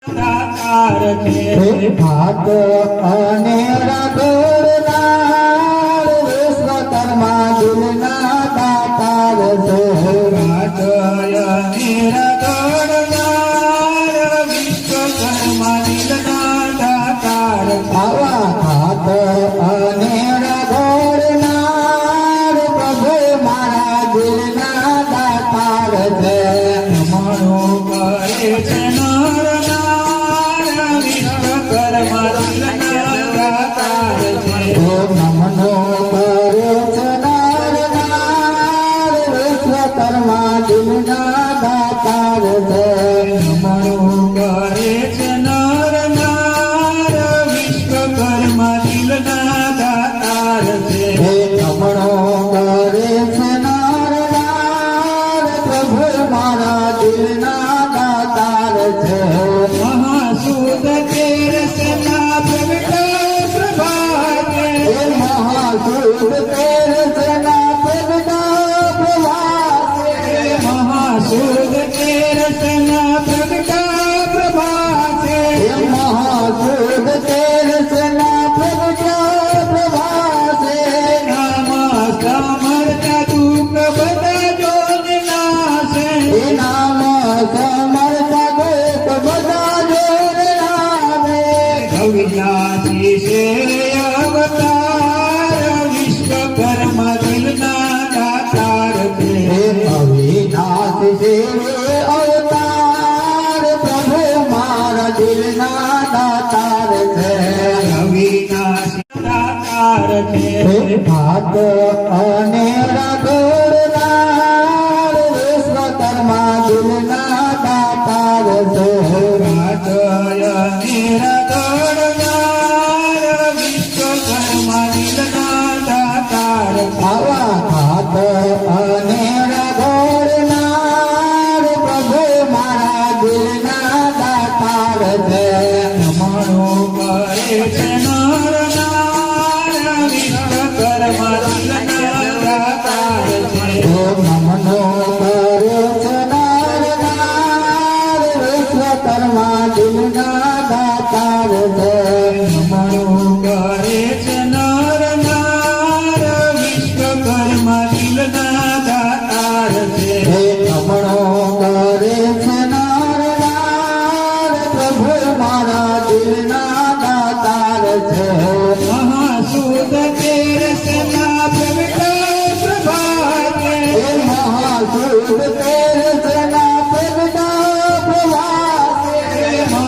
ભાત અને રઘોડનાર વિશ્વકર્મા દિલના દાતાર છે. ભાત અને રઘોડનાર વિશ્વકર્મા દિલના દાતાર છે. આવા ભાત અને રઘોડનાર પ્રભુ મારા દિલના દાતાર છે. નમણું કરે છે નર નાર વિશ્વકર્મા દિલના દાતાર છે. નમનો કરે છે નર નાર વિશ્વકર્મા દિલના દાતાર છે. નમણું કરે છે નર નાર વિશ્વકર્મા દિલના દાતાર છે. નમણો કરે છે નર નાર પ્રભુ મારા દિલના દાતાર છે. મહાસુદ તેર સેના પ્રગટા પ્રભાતે મહાસુદ તેર સેના પ્રગટા પ્રભાતે. મહાસુદ તેર સેના પ્રગટા પ્રભાતે મહાસુદ તેર સેના પ્રગટા પ્રભાતે. નામ સમર્થા દુઃખ બધા જોને નાશે. નામ સમર્થા દુઃખ બધા જોર નામે. અવિનાશી છે અવતાર વિશ્વકર્મા દિલના દાતાર છે. અવિનાશ સેવે અવતાર પ્રભુ મારા દિલના દાતાર છે. અવિનાશી દાતાર છે. ભાત અને રઘોડનાર વિશ્વકર્મા દિલના દાતાર છે. ભાત અને રઘોડનાર વિશ્વકર્મા દિલના દાતાર છે. આવા ભાત અને રઘોડનાર પ્રભુ મારા દિલના દાતાર છે. નમણું કરે છે નર નાર વિશ્વકર્મા દિલના દાતાર છે. નમનો કરે છે નર નાર વિશ્વકર્મા દિલના દાતાર છે. નમણું કરે છે નર નાર વિશ્વકર્મા દિલના દાતાર છે. નમણો કરે છે નર નાર પ્રભુ મારા દિલના દાતાર છે. મહાસુદ તેર સેના પ્રગટા પ્રભાતે મહાસુદ તે